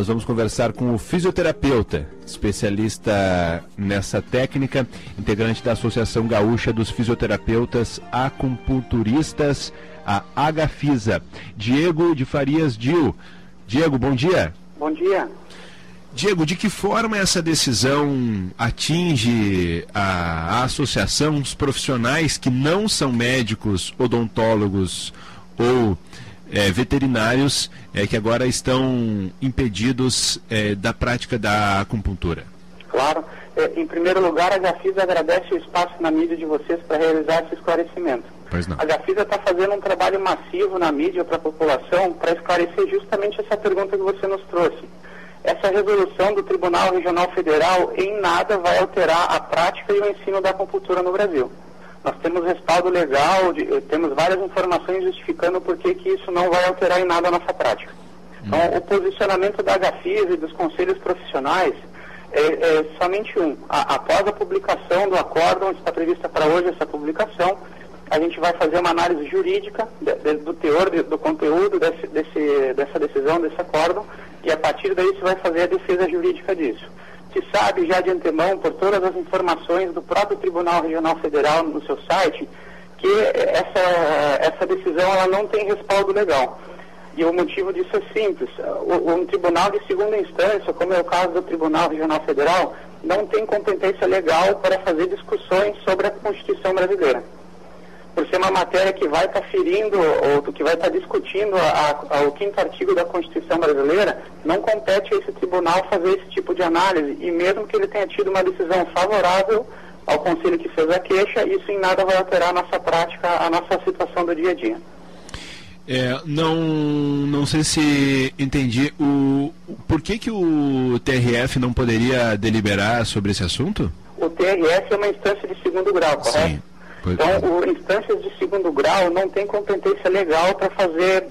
Nós vamos conversar com o fisioterapeuta, especialista nessa técnica, integrante da Associação Gaúcha dos Fisioterapeutas Acupunturistas, a Agafisa, Diego de Farias Dil. Diego, bom dia. Bom dia. Diego, de que forma essa decisão atinge a associação, os profissionais que não são médicos, odontólogos ou veterinários que agora estão impedidos da prática da acupuntura? Claro. Em primeiro lugar, a Agafisa agradece o espaço na mídia de vocês para realizar esse esclarecimento. Pois não. A Agafisa está fazendo um trabalho massivo na mídia para a população para esclarecer justamente essa pergunta que você nos trouxe. Essa resolução do Tribunal Regional Federal em nada vai alterar a prática e o ensino da acupuntura no Brasil. Nós temos respaldo legal, temos várias informações justificando por que isso não vai alterar em nada a nossa prática. Então, o posicionamento da Agafisa e dos conselhos profissionais é somente um. Após a publicação do acórdão, está prevista para hoje essa publicação, a gente vai fazer uma análise jurídica do teor, do conteúdo dessa decisão, desse acórdão, e a partir daí se vai fazer a defesa jurídica disso. Se sabe já de antemão, por todas as informações do próprio Tribunal Regional Federal no seu site, que essa decisão ela não tem respaldo legal. E o motivo disso é simples. Um tribunal de segunda instância, como é o caso do Tribunal Regional Federal, não tem competência legal para fazer discussões sobre a Constituição brasileira. Por ser uma matéria que vai estar ferindo, ou que vai estar discutindo o 5º artigo da Constituição brasileira, não compete a esse tribunal fazer esse tipo de análise, e mesmo que ele tenha tido uma decisão favorável ao conselho que fez a queixa, isso em nada vai alterar a nossa prática, a nossa situação do dia a dia. Não sei se entendi. Por que o TRF não poderia deliberar sobre esse assunto? O TRF é uma instância de segundo grau, correto? Sim. Então, instâncias de segundo grau não têm competência legal para fazer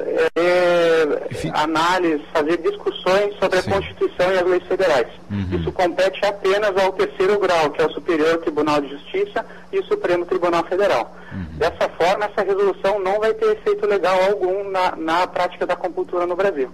análise, fazer discussões sobre Sim. a Constituição e as leis federais. Isso compete apenas ao 3º grau, que é o Superior Tribunal de Justiça e o Supremo Tribunal Federal. Dessa forma, essa resolução não vai ter efeito legal algum na prática da acupuntura no Brasil.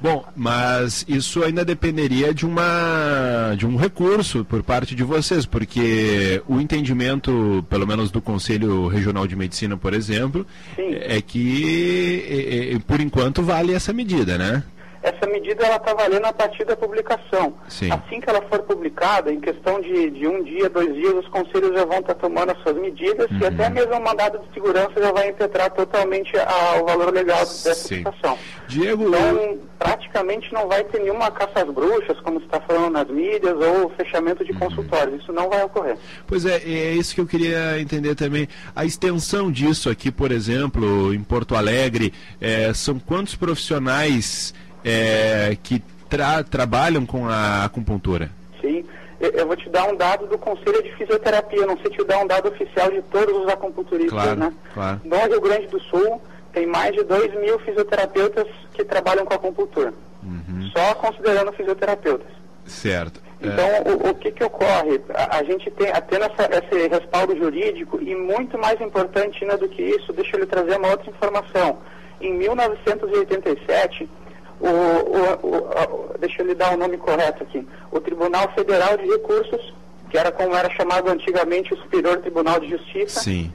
Bom, mas isso ainda dependeria de um recurso por parte de vocês, porque o entendimento, pelo menos do Conselho Regional de Medicina, por exemplo, Sim. é que, por enquanto, vale essa medida, né? Essa medida ela está valendo a partir da publicação. Sim. Assim que ela for publicada, em questão de 1 dia, 2 dias, os conselhos já vão estar tomando as suas medidas e até mesmo o mandado de segurança já vai impetrar totalmente o valor legal dessa situação. Diego... Então, praticamente não vai ter nenhuma caça às bruxas, como se está falando nas mídias, ou fechamento de consultórios. Isso não vai ocorrer. Pois é isso que eu queria entender também. A extensão disso aqui, por exemplo, em Porto Alegre, são quantos profissionais que trabalham com a acupuntura? Sim, eu vou te dar um dado do Conselho de Fisioterapia, não sei te dar um dado oficial de todos os acupunturistas, claro, né? Claro. No Rio Grande do Sul, tem mais de 2.000 fisioterapeutas que trabalham com acupuntura, só considerando fisioterapeutas. Certo. Então, o que ocorre? A gente tem apenas esse respaldo jurídico e muito mais importante ainda do que isso, deixa eu lhe trazer uma outra informação. Em 1987... deixa eu lhe dar o nome correto aqui, o Tribunal Federal de Recursos, que era como era chamado antigamente o Superior Tribunal de Justiça, Sim.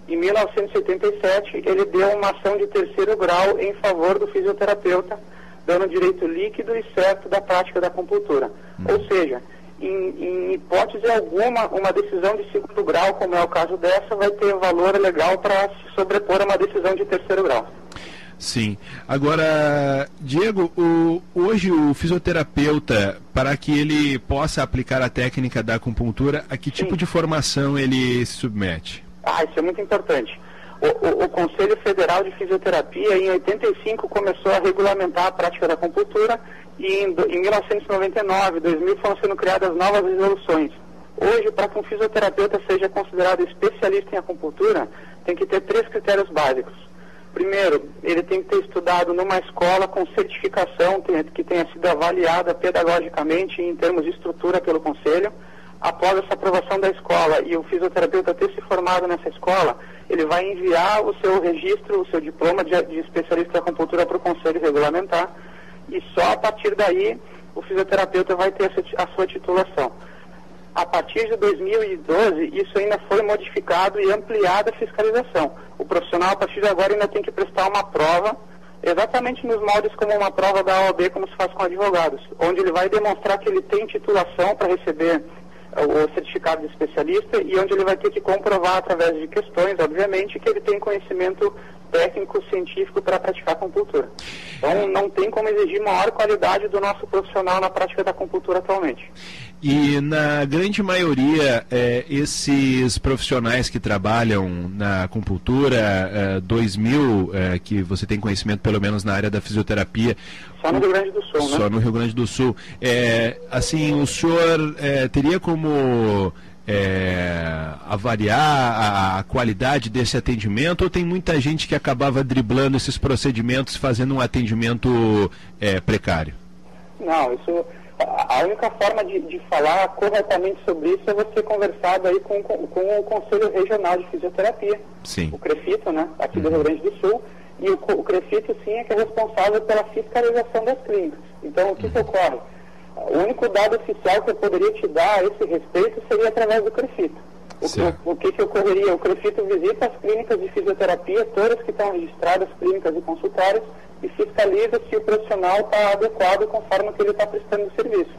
Em 1977 ele deu uma ação de 3º grau em favor do fisioterapeuta, dando direito líquido e certo da prática da acupuntura. Ou seja, em hipótese alguma, uma decisão de 2º grau, como é o caso dessa, vai ter valor legal para se sobrepor a uma decisão de 3º grau. Sim. Agora, Diego, hoje o fisioterapeuta, para que ele possa aplicar a técnica da acupuntura, a que tipo de formação ele se submete? Isso é muito importante. O Conselho Federal de Fisioterapia, em 85, começou a regulamentar a prática da acupuntura e em 1999, 2000, foram sendo criadas novas resoluções. Hoje, para que um fisioterapeuta seja considerado especialista em acupuntura, tem que ter 3 critérios básicos. Primeiro, ele tem que ter estudado numa escola com certificação que tenha sido avaliada pedagogicamente em termos de estrutura pelo Conselho. Após essa aprovação da escola e o fisioterapeuta ter se formado nessa escola, ele vai enviar o seu registro, o seu diploma de especialista em acupuntura para o Conselho regulamentar. e só a partir daí o fisioterapeuta vai ter a sua titulação. A partir de 2012, isso ainda foi modificado e ampliada a fiscalização. O profissional, a partir de agora, ainda tem que prestar uma prova, exatamente nos moldes como uma prova da OAB, como se faz com advogados, onde ele vai demonstrar que ele tem titulação para receber o certificado de especialista e onde ele vai ter que comprovar, através de questões, obviamente, que ele tem conhecimento técnico, científico para praticar acupuntura. Então, não tem como exigir maior qualidade do nosso profissional na prática da acupuntura atualmente. E na grande maioria, esses profissionais que trabalham na acupuntura, 2.000, que você tem conhecimento pelo menos na área da fisioterapia... Só no Rio Grande do Sul, né? Só no Rio Grande do Sul. Assim, o senhor teria como avaliar a qualidade desse atendimento, ou tem muita gente que acabava driblando esses procedimentos, fazendo um atendimento precário? Não, isso... A única forma de falar corretamente sobre isso é você conversar daí com o Conselho Regional de Fisioterapia, sim, o CREFITO, né, aqui do Rio Grande do Sul, e o CREFITO, sim, é que é responsável pela fiscalização das clínicas. Então, o que ocorre? O único dado oficial que eu poderia te dar a esse respeito seria através do CREFITO. O que ocorreria? O CREFITO visita as clínicas de fisioterapia, todas que estão registradas, clínicas e consultórios, e fiscaliza se o profissional está adequado conforme o que ele está prestando o serviço.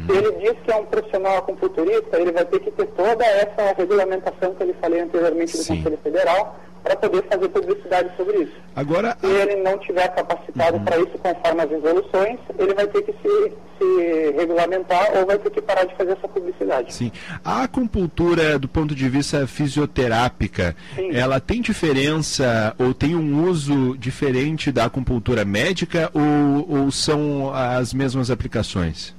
Se ele diz que é um profissional acupunturista, ele vai ter que ter toda essa regulamentação que eu lhe falei anteriormente do Conselho Federal, para poder fazer publicidade sobre isso. Agora, se ele não tiver capacitado para isso conforme as resoluções, ele vai ter que se regulamentar ou vai ter que parar de fazer essa publicidade. Sim. A acupuntura, do ponto de vista fisioterápica, sim, ela tem diferença ou tem um uso diferente da acupuntura médica ou são as mesmas aplicações?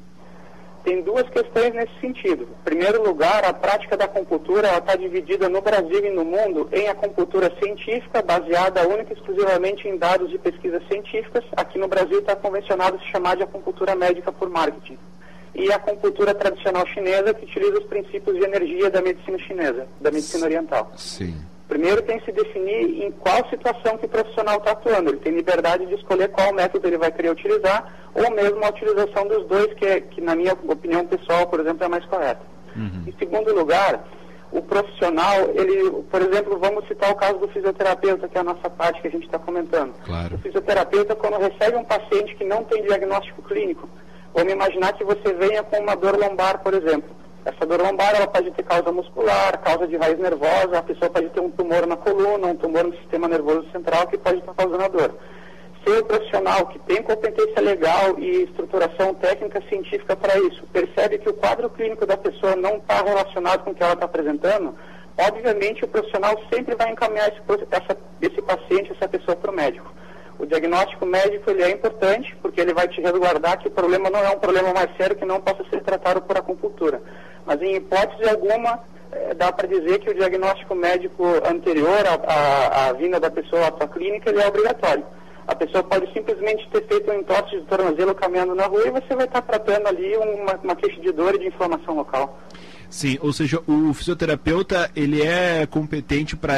Tem duas questões nesse sentido. Em primeiro lugar, a prática da acupuntura está dividida no Brasil e no mundo em acupuntura científica, baseada única e exclusivamente em dados de pesquisas científicas. Aqui no Brasil está convencionado se chamar de acupuntura médica por marketing. E a acupuntura tradicional chinesa, que utiliza os princípios de energia da medicina chinesa, da medicina oriental. Sim. Primeiro tem que se definir em qual situação que o profissional está atuando. Ele tem liberdade de escolher qual método ele vai querer utilizar, ou mesmo a utilização dos dois, que na minha opinião pessoal, por exemplo, é mais correta. Em segundo lugar, o profissional, ele, por exemplo, vamos citar o caso do fisioterapeuta, que é a nossa parte que a gente está comentando. Claro. O fisioterapeuta, quando recebe um paciente que não tem diagnóstico clínico, vamos imaginar que você venha com uma dor lombar, por exemplo. Essa dor lombar, ela pode ter causa muscular, causa de raiz nervosa, a pessoa pode ter um tumor na coluna, um tumor no sistema nervoso central que pode estar causando a dor. Se o profissional que tem competência legal e estruturação técnica científica para isso, percebe que o quadro clínico da pessoa não está relacionado com o que ela está apresentando, obviamente o profissional sempre vai encaminhar esse paciente, essa pessoa para o médico. O diagnóstico médico ele é importante porque ele vai te resguardar que o problema não é um problema mais sério que não possa ser tratado por acupuntura. Mas em hipótese alguma, dá para dizer que o diagnóstico médico anterior à vinda da pessoa à sua clínica ele é obrigatório. A pessoa pode simplesmente ter feito um entorse de tornozelo caminhando na rua e você vai estar tratando ali uma queixa de dor e de inflamação local. Sim, ou seja, o fisioterapeuta ele é competente para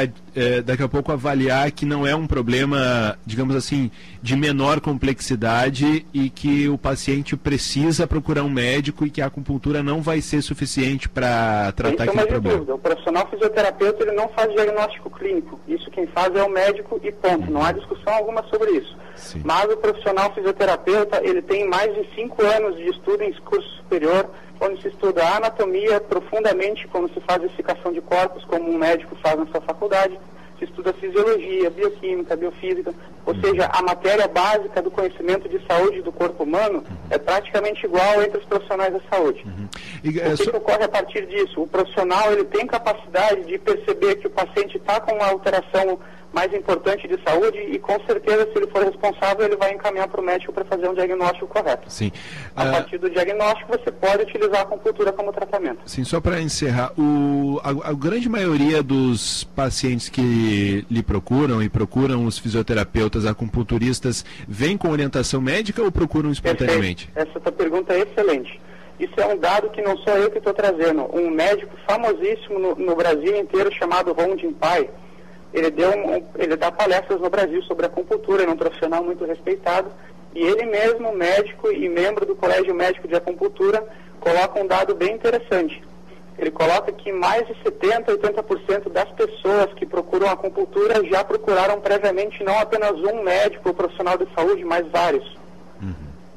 daqui a pouco avaliar que não é um problema, digamos assim, de menor complexidade e que o paciente precisa procurar um médico e que a acupuntura não vai ser suficiente para tratar aquele problema. Dúvida. O profissional fisioterapeuta ele não faz diagnóstico clínico, isso quem faz é o médico e ponto, não há discussão alguma sobre isso. Sim. Mas o profissional fisioterapeuta ele tem mais de 5 anos de estudo em curso superior, onde se estuda a anatomia profundamente, como se faz explicação de corpos, como um médico faz na sua faculdade, se estuda fisiologia, bioquímica, biofísica, ou seja, a matéria básica do conhecimento de saúde do corpo humano é praticamente igual entre os profissionais da saúde. O que ocorre a partir disso? O profissional ele tem capacidade de perceber que o paciente está com uma alteração mais importante de saúde e com certeza se ele for responsável ele vai encaminhar para o médico para fazer um diagnóstico correto. Sim. A partir do diagnóstico você pode utilizar a acupuntura como tratamento. Sim, só para encerrar, a grande maioria dos pacientes que lhe procuram e procuram os fisioterapeutas acupunturistas vêm com orientação médica ou procuram espontaneamente? Perfeito. Essa tua pergunta é excelente. Isso é um dado que não sou eu que estou trazendo. Um médico famosíssimo no Brasil inteiro chamado Ron Jinpai, ele dá palestras no Brasil sobre acupuntura, ele é um profissional muito respeitado, E ele mesmo, médico e membro do Colégio Médico de Acupuntura, coloca um dado bem interessante. Ele coloca que mais de 70%, 80% das pessoas que procuram acupuntura já procuraram previamente não apenas um médico ou profissional de saúde, mas vários.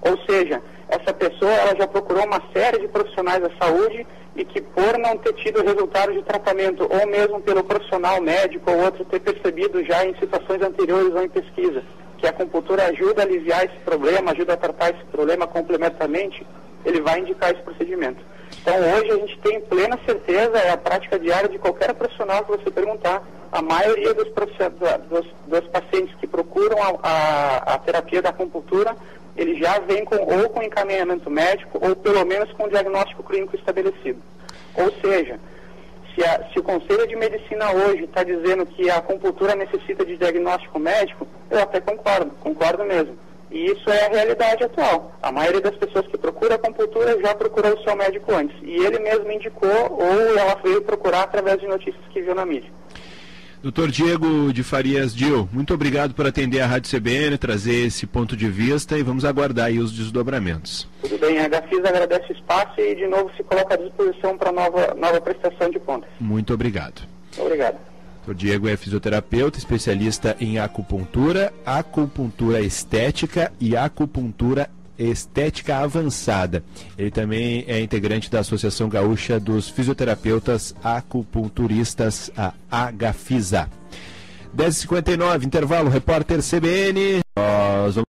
Ou seja, essa pessoa ela já procurou uma série de profissionais da saúde e que por não ter tido resultado de tratamento, ou mesmo pelo profissional médico ou outro ter percebido já em situações anteriores ou em pesquisa, que a acupuntura ajuda a aliviar esse problema, ajuda a tratar esse problema complementarmente, ele vai indicar esse procedimento. Então hoje a gente tem plena certeza, é a prática diária de qualquer profissional que você perguntar, a maioria dos pacientes que procuram a terapia da acupuntura, ele já vem ou com encaminhamento médico ou pelo menos com diagnóstico clínico estabelecido. Ou seja, se o Conselho de Medicina hoje está dizendo que a acupuntura necessita de diagnóstico médico, eu até concordo mesmo. E isso é a realidade atual. A maioria das pessoas que procuram acupuntura já procurou o seu médico antes. E ele mesmo indicou ou ela veio procurar através de notícias que viu na mídia. Dr. Diego de Farias Dil, muito obrigado por atender a Rádio CBN, trazer esse ponto de vista e vamos aguardar aí os desdobramentos. Tudo bem, a Gafisa agradece o espaço e de novo se coloca à disposição para nova prestação de contas. Muito obrigado. Obrigado. O Diego é fisioterapeuta, especialista em acupuntura, acupuntura estética e acupuntura estética avançada. Ele também é integrante da Associação Gaúcha dos Fisioterapeutas Acupunturistas, a Agafisa. 10h59, intervalo, repórter CBN. Nós vamos